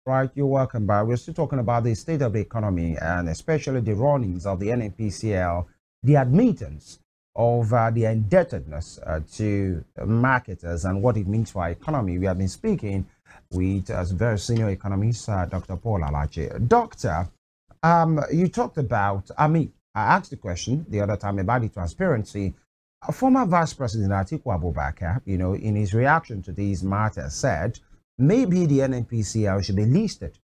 Right, you're welcome back. We're still talking about the state of the economy and especially the runnings of the NNPCL, the admittance of the indebtedness to marketers and what it means for our economy. We have been speaking with a very senior economist, Dr. Paul Alaje. Doctor, you talked about, I asked the question the other time about the transparency. Former Vice President Atiku Abubakar, in his reaction to these matters said, maybe the NNPCL should be listed.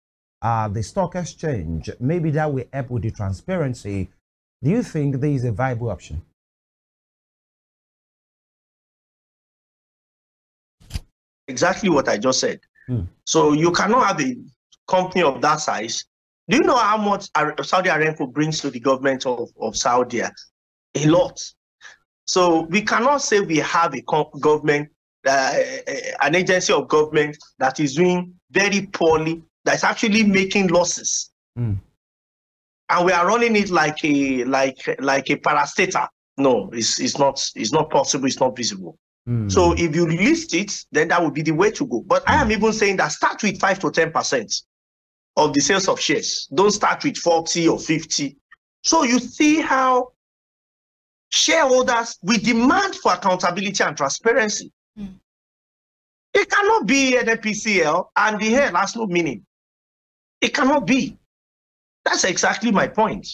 The stock exchange, maybe that will help with the transparency. Do you think there is a viable option? Exactly what I just said. So you cannot have a company of that size. Do you know how much Saudi Aramco brings to the government of Saudi? A lot. So we cannot say we have a government, an agency of government that is doing very poorly, that's actually making losses. And we are running it like a parastatal. No, it's not possible, it's not visible. So if you list it, then that would be the way to go. But I am even saying that start with 5 to 10% of the sales of shares. Don't start with 40 or 50. So you see how shareholders, we demand for accountability and transparency. It cannot be an NPCL and the hair has no meaning. It cannot be. That's exactly my point.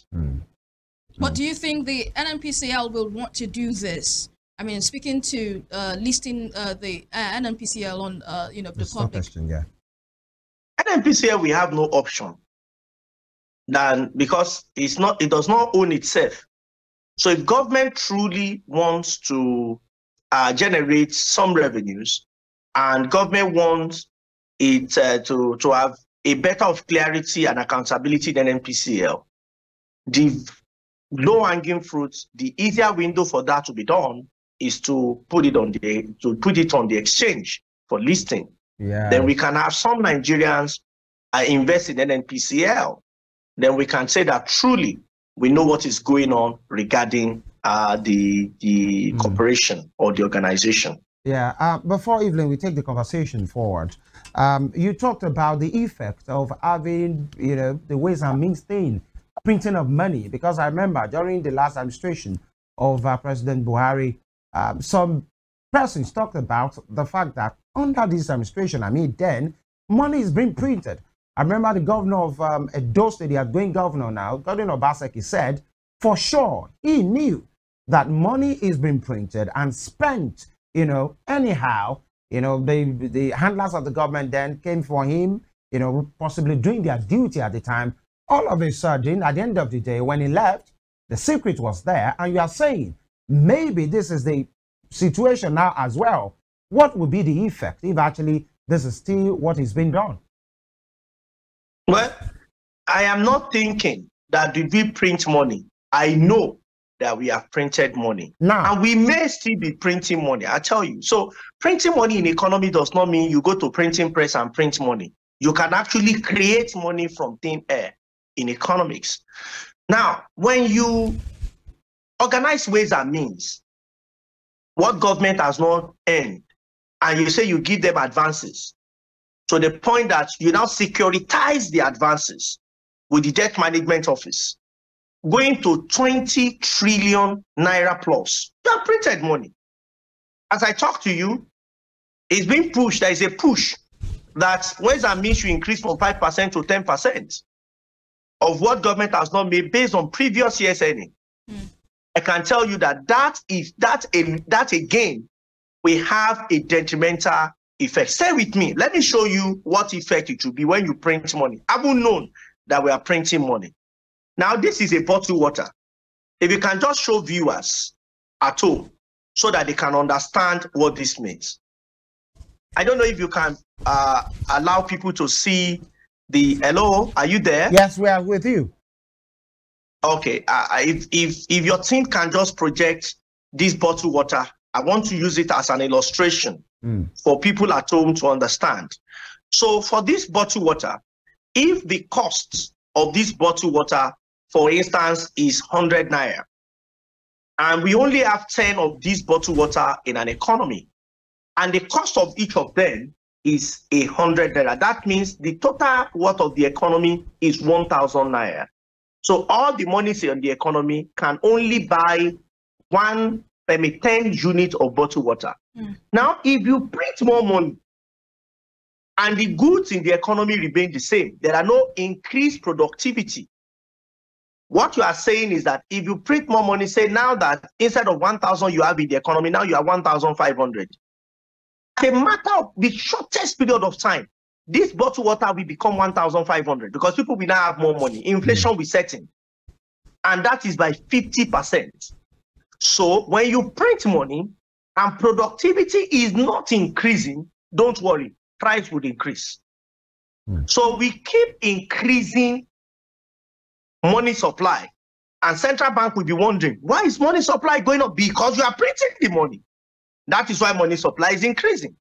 But do you think the NNPCL will want to do this? I mean, speaking to listing the NNPCL on the public. Question, yeah. NNPCL, we have no option than because it does not own itself. So if government truly wants to generate some revenues, and government wants it to have a better of clarity and accountability than NPCL, the low-hanging fruit, the easier window for that to be done is to put it on the exchange for listing. Yeah. Then we can have some Nigerians invest in NNPCL. Then we can say that truly we know what is going on regarding the corporation or the organization. Yeah. Before Evelyn, we take the conversation forward. You talked about the effect of having, the ways and means thing, printing of money, because I remember during the last administration of President Buhari, some persons talked about the fact that under this administration, then money is being printed. I remember the governor of Edo State, the outgoing governor now, Governor Obaseki, said for sure he knew that money is being printed and spent, anyhow. The handlers of the government then came for him, possibly doing their duty at the time. All of a sudden, at the end of the day, when he left, the secret was there, and you are saying, maybe this is the situation now as well. What would be the effect if actually this is still what is being done? Well, I am not thinking that did we print money. I know that we have printed money. Now, and we may still be printing money, I tell you. So printing money in economy does not mean you go to printing press and print money. You can actually create money from thin air in economics. Now, when you organize ways and means, what government has not earned, and you say you give them advances, to the point that you now securitize the advances with the debt management office, going to 20 trillion naira plus. You have printed money. As I talk to you, it's being pushed. There is a push that ways and means should increase from 5% to 10% of what government has not made based on previous year's earning. I can tell you that again, we have a detrimental effect. Stay with me. Let me show you what effect it will be when you print money. I haven't known that we are printing money. Now, this is a bottled water. If you can just show viewers at home so that they can understand what this means. I don't know if you can allow people to see the, hello, are you there? Yes, we are with you. Okay, if your team can just project this bottled water, I want to use it as an illustration for people at home to understand. So for this bottled water, if the cost of this bottled water, for instance, is 100 naira, and we only have 10 of these bottled water in an economy, and the cost of each of them is 100 naira. That means the total worth of the economy is 1,000 naira. So all the monies in the economy can only buy 10 units of bottled water. Now, if you print more money and the goods in the economy remain the same, there are no increased productivity. What you are saying is that if you print more money, say now that instead of 1,000 you have in the economy, now you have 1,500. A matter of the shortest period of time, this bottled water will become 1,500 because people will now have more money. Inflation will set in. And that is by 50%. So when you print money and productivity is not increasing, don't worry, price would increase. So we keep increasing money supply, and central bank will be wondering, why is money supply going up? Because you are printing the money. That is why money supply is increasing.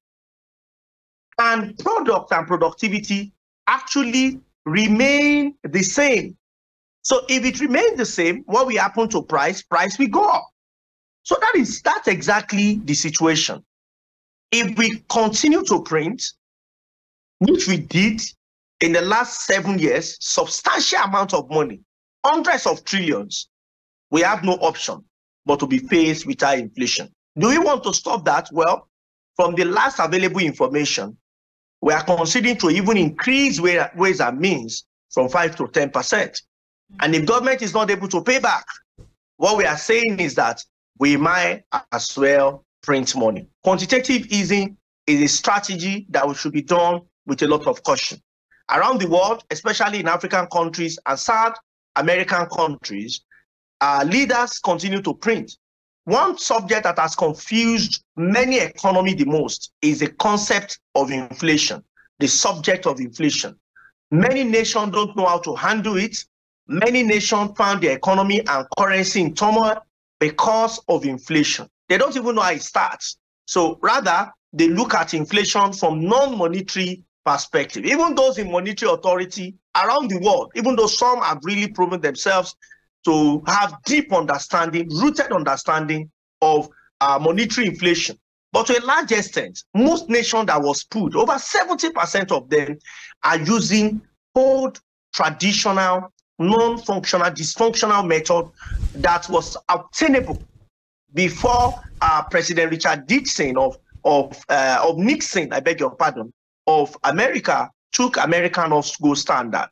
And product and productivity actually remain the same. So if it remains the same, what will happen to price? Price will go up. So that's exactly the situation. If we continue to print, which we did in the last 7 years, substantial amount of money, hundreds of trillions, we have no option but to be faced with high inflation. Do we want to stop that? Well, from the last available information, we are considering to even increase ways and means from 5 to 10%. And if government is not able to pay back, what we are saying is that we might as well print money. Quantitative easing is a strategy that should be done with a lot of caution. Around the world, especially in African countries and South American countries, leaders continue to print. One subject that has confused many economies the most is the concept of inflation, the subject of inflation. Many nations don't know how to handle it. Many nations found their economy and currency in turmoil because of inflation. They don't even know how it starts. So rather, they look at inflation from non-monetary perspective. Even those in monetary authority around the world, even though some have really proven themselves to have deep understanding, rooted understanding of monetary inflation. But to a large extent, most nations that was put, over 70% of them are using old, traditional, non-functional, dysfunctional method that was obtainable before President Richard Nixon of Nixon, I beg your pardon, of America took American off-gold standard.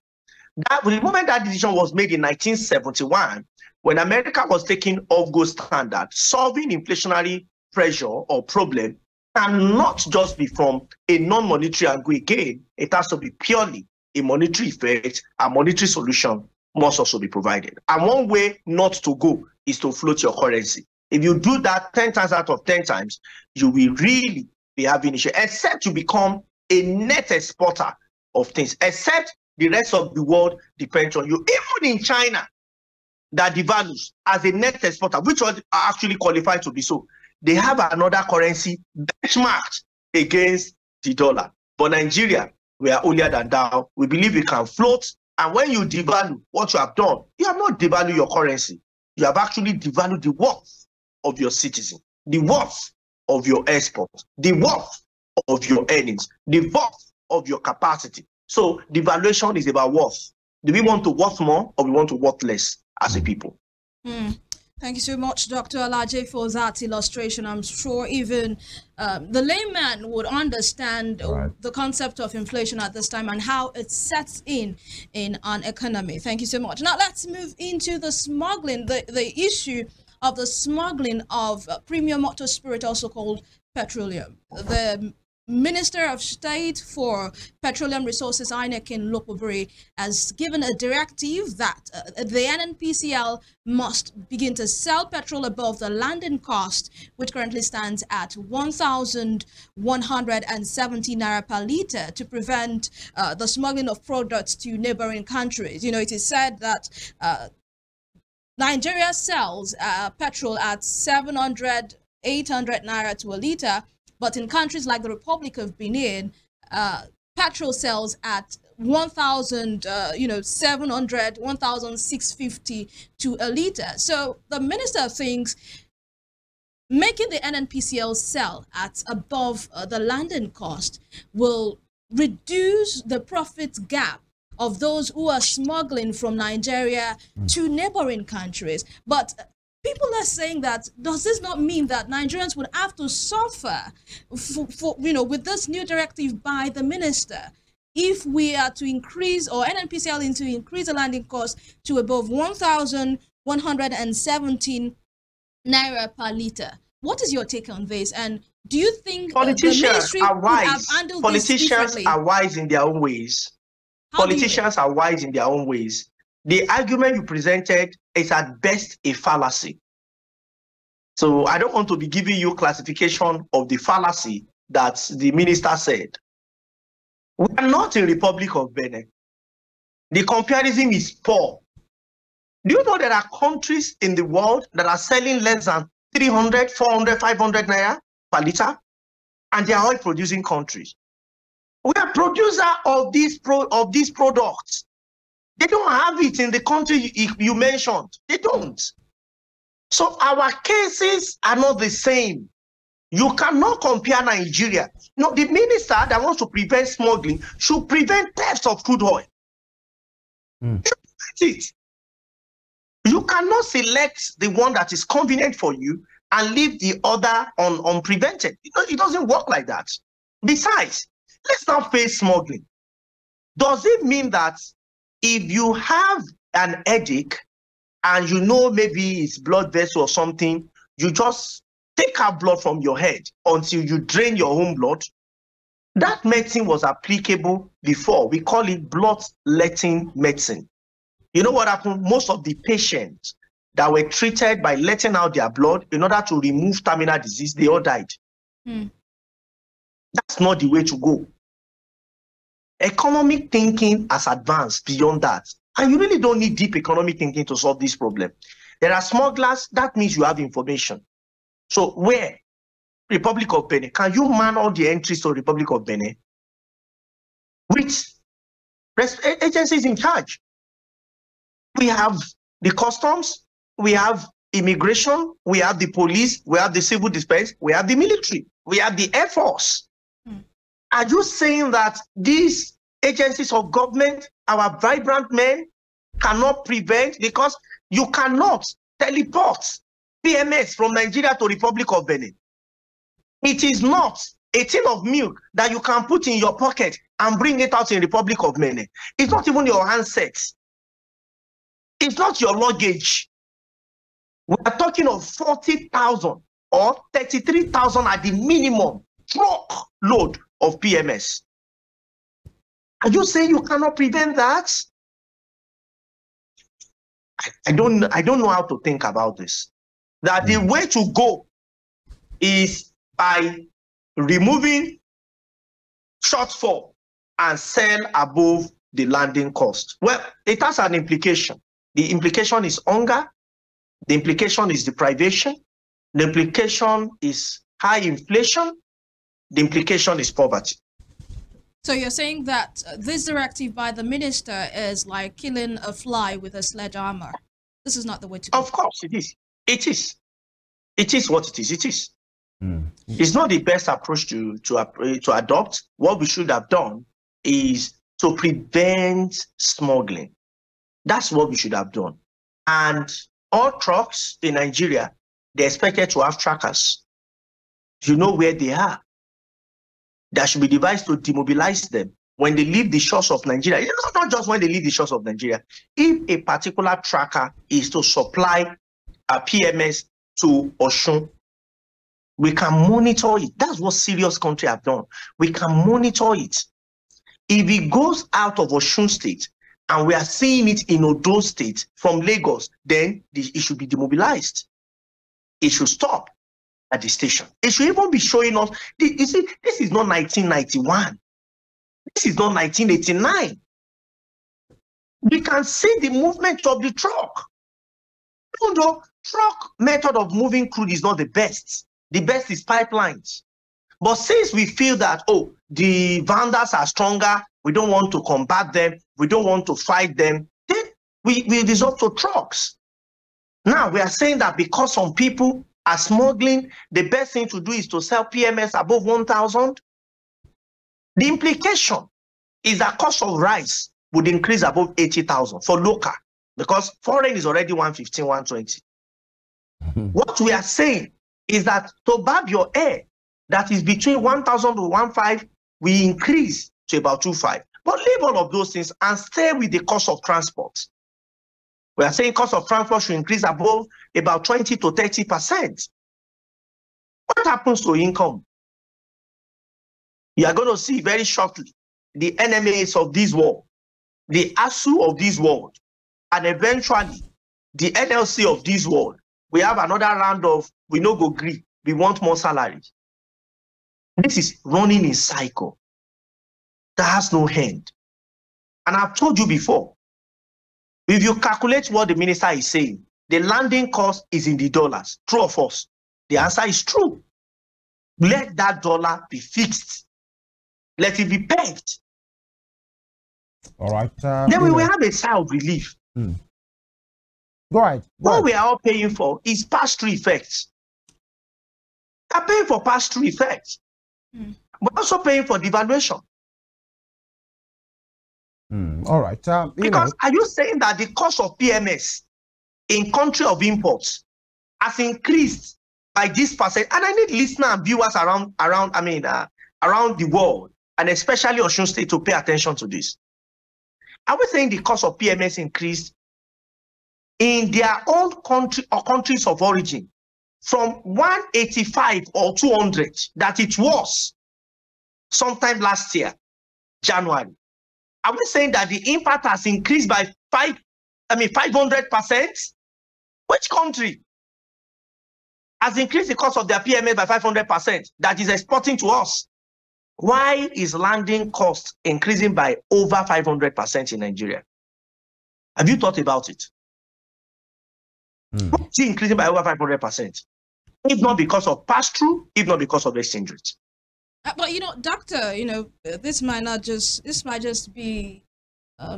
The moment that decision was made in 1971, when America was taking off-gold standard, solving inflationary pressure or problem cannot just be from a non-monetary angle again. It has to be purely a monetary effect, a monetary solution must also be provided. And one way not to go is to float your currency. If you do that 10 times out of 10 times, you will really be having issue, except you become a net exporter of things, except the rest of the world depends on you. Even in China, that devalues as a net exporter, which are actually qualified to be so, they have another currency benchmarked against the dollar. But Nigeria, we are holier than thou. We believe we can float. And when you devalue what you have done, you have not devalued your currency. You have actually devalued the worth of your citizen, the worth of your export, the worth of your earnings, the worth of your capacity. So devaluation is about worth. Do we want to worth more or we want to worth less as a people? Thank you so much, Dr. Alaje, for that illustration. I'm sure even the layman would understand the concept of inflation at this time and how it sets in an economy. Thank you so much. Now let's move into the smuggling, the issue of the smuggling of premium motor spirit, also called petroleum. The Minister of State for Petroleum Resources, Ainekin Lokobere, has given a directive that the NNPCL must begin to sell petrol above the landing cost, which currently stands at 1,170 naira per litre, to prevent the smuggling of products to neighboring countries. You know, it is said that Nigeria sells petrol at 700, 800 naira to a litre, but in countries like the Republic of Benin, petrol sells at 1,700, 1,650 to a litre. So the minister thinks making the NNPCL sell at above the landing cost will reduce the profit gap of those who are smuggling from Nigeria to neighboring countries. But people are saying that, does this not mean that Nigerians would have to suffer for with this new directive by the minister, if we are to increase, or NNPCL to increase the landing cost to above 1,117 naira per liter? What is your take on this? And do you think politicians are wise? Politicians are wise in their own ways. Politicians are wise in their own ways. The argument you presented is at best a fallacy. So I don't want to be giving you classification of the fallacy that the minister said. We are not in Republic of Benin. The comparison is poor. Do you know there are countries in the world that are selling less than 300, 400, 500 naira per liter? And they are oil producing countries. We are producer of these products. They don't have it in the country you mentioned. They don't. So our cases are not the same. You cannot compare Nigeria. No, the minister that wants to prevent smuggling should prevent theft of crude oil. That's it. You cannot select the one that is convenient for you and leave the other unprevented. It doesn't work like that. Besides, let's not face smuggling. Does it mean that if you have an headache and you know maybe it's blood vessel or something, you just take out blood from your head until you drain your own blood? That medicine was applicable before. We call it blood-letting medicine. You know what happened? Most of the patients that were treated by letting out their blood in order to remove terminal disease, they all died. That's not the way to go. Economic thinking has advanced beyond that. And you really don't need deep economic thinking to solve this problem. There are smugglers. That means you have information. So where? Republic of Benin. Can you man all the entries to Republic of Benin? Which agencies in charge? We have the customs, we have immigration, we have the police, we have the civil defense, we have the military, we have the Air Force. Are you saying that these agencies of government, our vibrant men, cannot prevent? Because you cannot teleport PMS from Nigeria to Republic of Benin. It is not a tin of milk that you can put in your pocket and bring it out in Republic of Benin. It's not even your handsets. It's not your luggage. We are talking of 40,000 or 33,000 at the minimum truck load of PMS. Are you saying you cannot prevent that? I don't know how to think about this. That the way to go is by removing shortfall and sell above the landing cost. Well, it has an implication. The implication is hunger. The implication is deprivation. The implication is high inflation. The implication is poverty. So you're saying that this directive by the minister is like killing a fly with a sledgehammer. This is not the way to go. Of course it is. It is. It is what it is. It is. It's not the best approach to adopt. What we should have done is to prevent smuggling. That's what we should have done. And all trucks in Nigeria, they're expected to have trackers. You know where they are. There should be devices to demobilize them when they leave the shores of Nigeria. It's not just when they leave the shores of Nigeria. If a particular tracker is to supply a PMS to Osun, we can monitor it. That's what serious countries have done. We can monitor it. If it goes out of Osun State and we are seeing it in Odo State from Lagos, then it should be demobilized. It should stop at the station. It should even be showing us. You see, this is not 1991. This is not 1989. We can see the movement of the truck. Even though truck method of moving crude is not the best. The best is pipelines. But since we feel that, oh, the vandals are stronger, we don't want to combat them, we don't want to fight them, then we resort to trucks. Now we are saying that because some people are smuggling, the best thing to do is to sell PMS above 1,000. The implication is that cost of rice would increase above 80,000 for local, because foreign is already 115, 120. What we are saying is that to barb your air that is between 1,000 to 1,500, we increase to about 2,500. But leave all of those things and stay with the cost of transport. We are saying cost of transport should increase above about 20 to 30%. What happens to income? You are going to see very shortly the NMAs of this world, the ASU of this world, and eventually the NLC of this world. We have another round of, we no go agree, we want more salaries. This is running a cycle that has no end. And I've told you before, if you calculate what the minister is saying, the landing cost is in the dollars. True or false? The answer is true. Let that dollar be fixed. Let it be pegged. All right. Then we will have a sigh of relief. Go ahead. What we are all paying for is pass-through effects. We are paying for pass-through effects. We're also paying for devaluation. All right. Because are you saying that the cost of PMS in country of imports has increased by this percent? And I need listeners and viewers around the world, and especially Osun State, to pay attention to this. Are we saying the cost of PMS increased in their own country or countries of origin from 185 or 200 that it was sometime last year, January? Are we saying that the impact has increased by 500%? Which country has increased the cost of their PMS by 500% that is exporting to us? Why is landing cost increasing by over 500% in Nigeria? Have you thought about it? Why is it increasing by over 500%? If not because of pass-through, if not because of exchange rate. But doctor, this might just be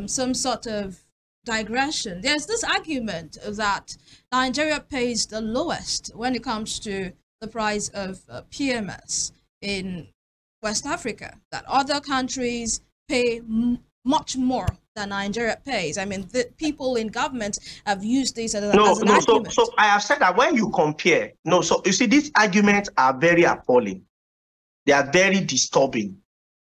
some sort of digression. There's this argument that Nigeria pays the lowest when it comes to the price of PMS in West Africa, that other countries pay much more than Nigeria pays. I mean, the people in government have used this as an argument. So I have said that when you compare, so you see, these arguments are very appalling. They are very disturbing.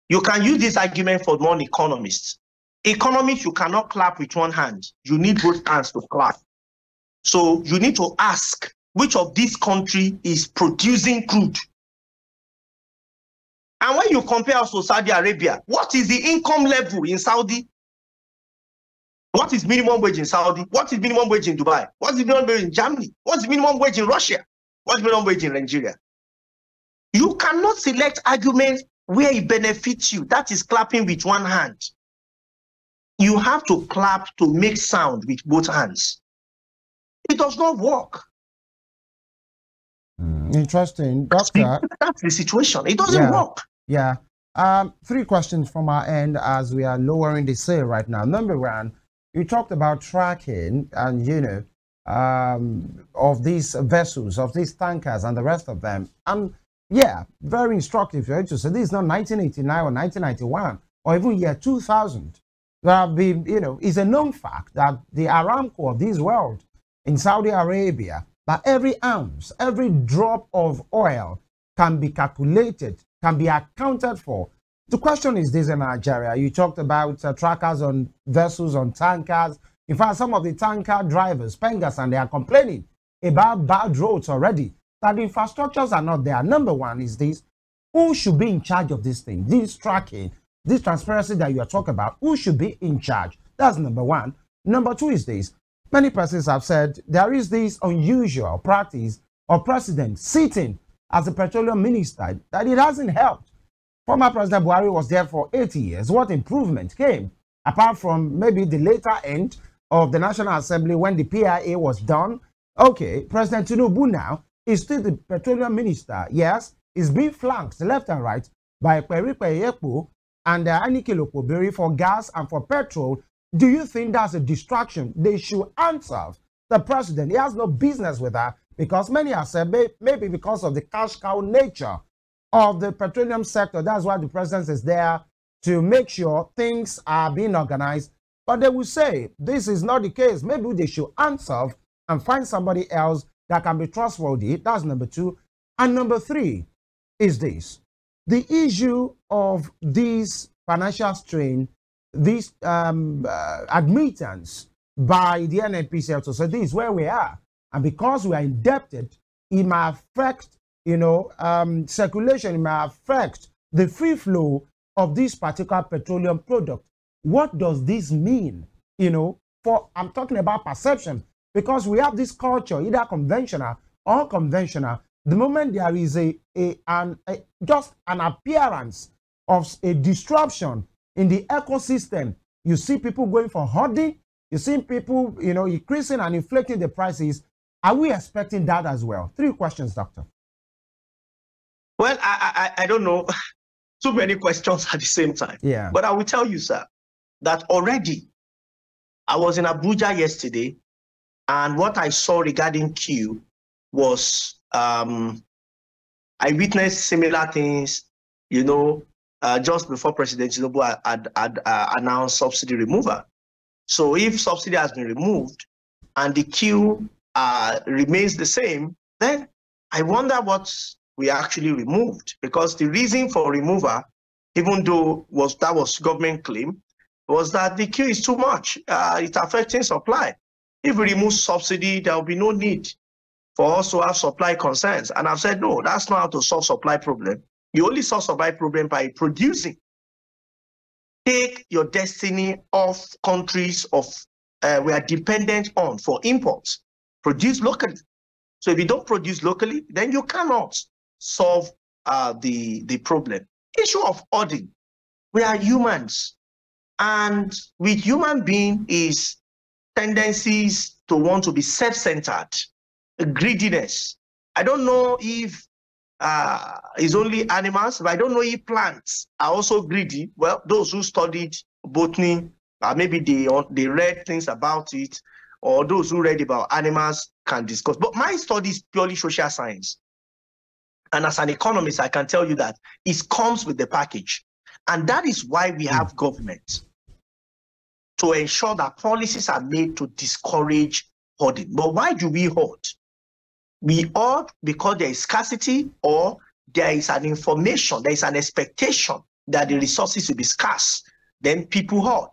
You can use this argument for non-economists. Economists, you cannot clap with one hand. You need both hands to clap. So you need to ask which of these countries is producing crude. And when you compare us to Saudi Arabia, what is the income level in Saudi? What is minimum wage in Saudi? What is minimum wage in Dubai? What is minimum wage in Germany? What's minimum wage in Russia? What's minimum wage in Nigeria? You cannot select arguments where it benefits you. That is clapping with one hand. You have to clap to make sound with both hands. It does not work. Interesting. Doctor, that's the situation. It doesn't work. Yeah. 3 questions from our end as we are lowering the sail right now. Number 1, you talked about tracking and, of these vessels, of these tankers and the rest of them. And yeah, very instructive. Right? So this is not 1989 or 1991 or even year 2000. There have been, it's a known fact that the Aramco of this world in Saudi Arabia, that every ounce, every drop of oil can be calculated, can be accounted for. The question is this in Nigeria. You talked about trackers on vessels, on tankers. In fact, some of the tanker drivers, Pengas, and they are complaining about bad roads already, that the infrastructures are not there. Number 1 is this: who should be in charge of this thing, this tracking, this transparency that you are talking about? Who should be in charge? That's number 1. Number 2 is this: many persons have said there is this unusual practice of president sitting as a petroleum minister, that it hasn't helped. Former President Buhari was there for 80 years. What improvement came? Apart from maybe the later end of the National Assembly when the PIA was done. Okay, President Tinubu now is still the petroleum minister. Yes, he's being flanked left and right by Peripe and Anike Lokobiri for gas and for petrol. Do you think that's a distraction? They should answer the president. He has no business with that, because many have said maybe because of the cash cow nature of the petroleum sector, that's why the president is there to make sure things are being organized. But they will say this is not the case. Maybe they should answer and find somebody else that can be trustworthy. That's number two. And number three is this. The issue of this financial strain, this admittance by the NNPLC. So this is where we are. And because we are indebted, it may affect, circulation, it may affect the free flow of this particular petroleum product. What does this mean? I'm talking about perception, because we have this culture, either conventional or unconventional. The moment there is just an appearance of a disruption in the ecosystem, you see people going for hoarding, you see people, increasing and inflating the prices. Are we expecting that as well? 3 questions, Doctor. Well, I don't know. Too many questions at the same time. Yeah. But I will tell you, sir, that already I was in Abuja yesterday, and what I saw regarding Q was I witnessed similar things, just before President Tinubu had announced subsidy removal. So if subsidy has been removed and the queue remains the same, then I wonder what we actually removed, because the reason for removal, even though that was government claim, was that the queue is too much. It's affecting supply. If we remove subsidy, there will be no need for us to have supply concerns. And I've said, no, that's not how to solve supply problem. You only solve supply problem by producing. Take your destiny off countries we are dependent on for imports. Produce locally. So if you don't produce locally, then you cannot solve the problem. Issue of hoarding. We are humans. And with human being is tendencies to want to be self-centered, greediness. I don't know if it's only animals, but I don't know if plants are also greedy. Well, those who studied botany, maybe they read things about it, or those who read about animals can discuss. But my study is purely social science. And as an economist, I can tell you that it comes with the package. And that is why we have government, to ensure that policies are made to discourage hoarding. But why do we hoard? We hoard because there is scarcity, or there is an information, there is an expectation that the resources will be scarce. Then people hoard.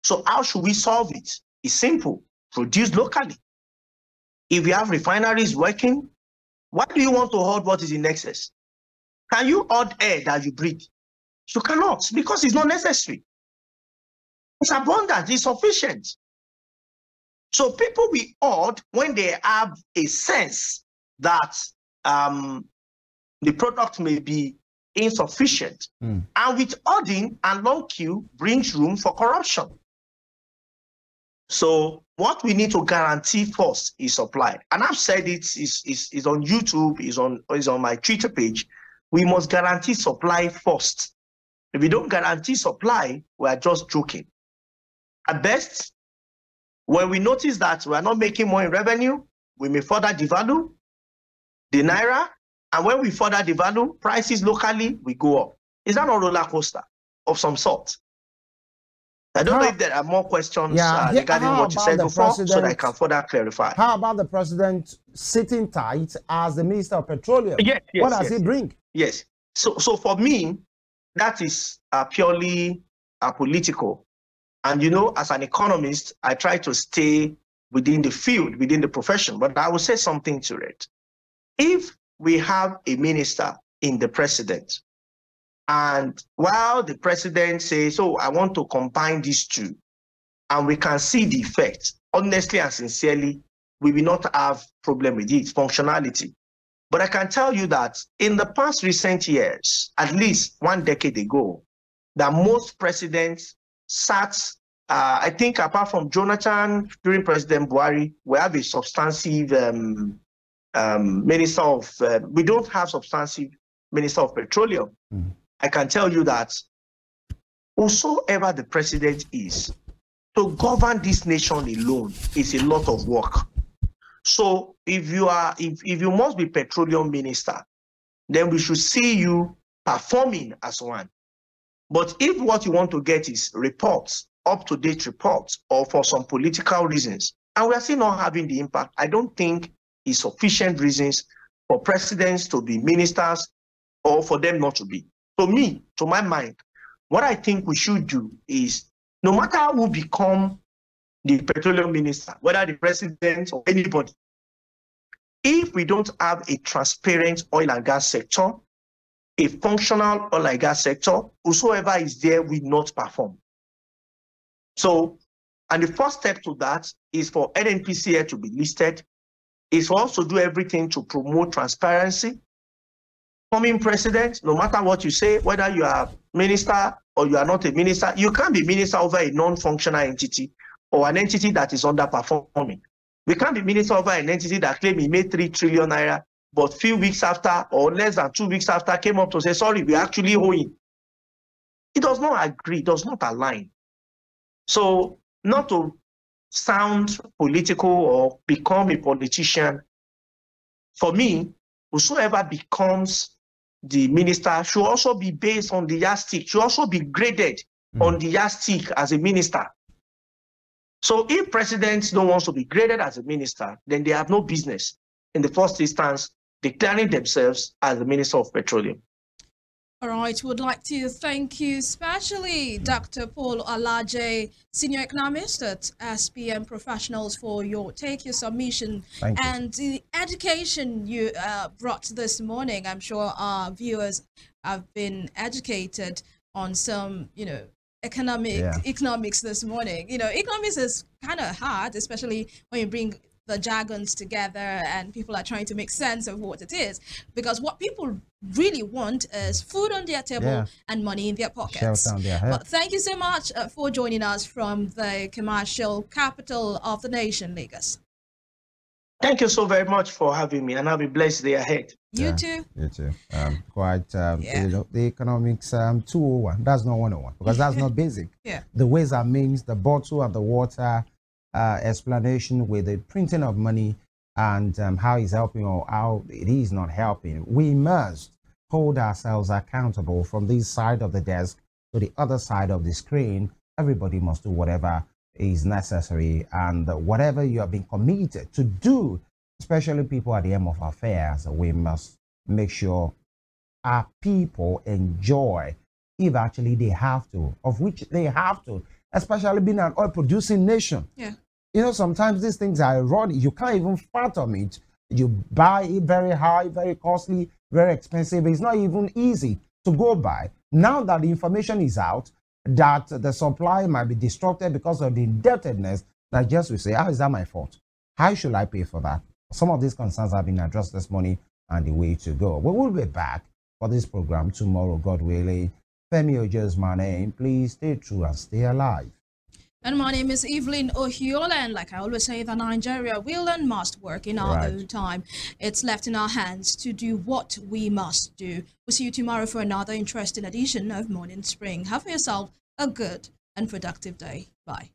So how should we solve it? It's simple. Produce locally. If you have refineries working, why do you want to hoard what is in excess? Can you hoard air that you breathe? You cannot, because it's not necessary. It's abundant, it's sufficient. So people will hoard when they have a sense that the product may be insufficient. And with hoarding and long queue brings room for corruption. So what we need to guarantee first is supply. And I've said it, is on YouTube, is on my Twitter page. We must guarantee supply first. If we don't guarantee supply, we are just joking. At best, when we notice that we are not making more in revenue, we may further devalue the naira. And when we further devalue, prices locally will go up. Is that not a roller coaster of some sort? I don't know if there are more questions regarding what you said before, so that I can further clarify. How about the president sitting tight as the Minister of Petroleum? Yes, what does he bring? Yes. So for me, that is purely political. And, as an economist, I try to stay within the field, within the profession. But I will say something to it. If we have a minister in the president, and while the president says, I want to combine these two, and we can see the effect, honestly and sincerely, we will not have problem with it, functionality. But I can tell you that in the past recent years, at least 1 decade ago, that most presidents sat, I think apart from Jonathan during President Buhari, we have a substantive minister of, we don't have substantive minister of petroleum. I can tell you that whosoever the president is, to govern this nation alone is a lot of work. So if you must be petroleum minister, then we should see you performing as one. But if what you want to get is reports, up-to-date reports, or for some political reasons, and we are still not having the impact, I don't think it's sufficient reasons for presidents to be ministers or for them not to be. For me, to my mind, what I think we should do is, no matter who become the petroleum minister, whether the president or anybody, if we don't have a transparent oil and gas sector, a functional oil and gas sector, whosoever is there will not perform. So, and the first step to that is for NNPCL to be listed, is for us to do everything to promote transparency. Coming president, no matter what you say, whether you are minister or you are not a minister, you can't be minister over a non-functional entity or an entity that is underperforming. We can't be minister over an entity that claimed he made 3 trillion naira, but few weeks after or less than 2 weeks after came up to say, sorry, we actually owing. It does not agree, it does not align. So not to sound political or become a politician, for me, whosoever becomes the minister should also be based on the yardstick, should also be graded on the yardstick as a minister. So if presidents don't want to be graded as a minister, then they have no business, in the first instance, declaring themselves as the Minister of Petroleum. All right, would like to thank you especially Dr. Paul Alaje, Senior Economist at SPM Professionals, for your submission and the education you brought this morning. I'm sure our viewers have been educated on some, economics this morning. Economics is kind of hard, especially when you bring the jargons together and people are trying to make sense of what it is, because what people really want is food on their table and money in their pockets. But thank you so much for joining us from the commercial capital of the nation, Lagos. Thank you so very much for having me, and have a blessed day ahead. You too. You too. The economics 201, that's not 101, because that's not basic. The ways and means, the bottle and the water explanation with the printing of money and how it's helping or how it is not helping. We must hold ourselves accountable from this side of the desk to the other side of the screen. Everybody must do whatever is necessary, and whatever you have been committed to do, especially people at the end of affairs, we must make sure our people enjoy, if actually they have to, of which they have to, especially being an oil producing nation. Sometimes these things are ironic. You can't even fathom it. You buy it very high, very costly, very expensive. It's not even easy to go by. Now that the information is out, that the supply might be disrupted because of the indebtedness, that just we say, how is that my fault? How should I pay for that? Some of these concerns have been addressed this morning and the way to go. We will be back for this program tomorrow, God willing. Femi is my name. Please stay true and stay alive. And my name is Evelyn Ohiolei, and like I always say, that Nigeria will and must work in our own time. It's left in our hands to do what we must do. We'll see you tomorrow for another interesting edition of Morning Spring. Have yourself a good and productive day. Bye.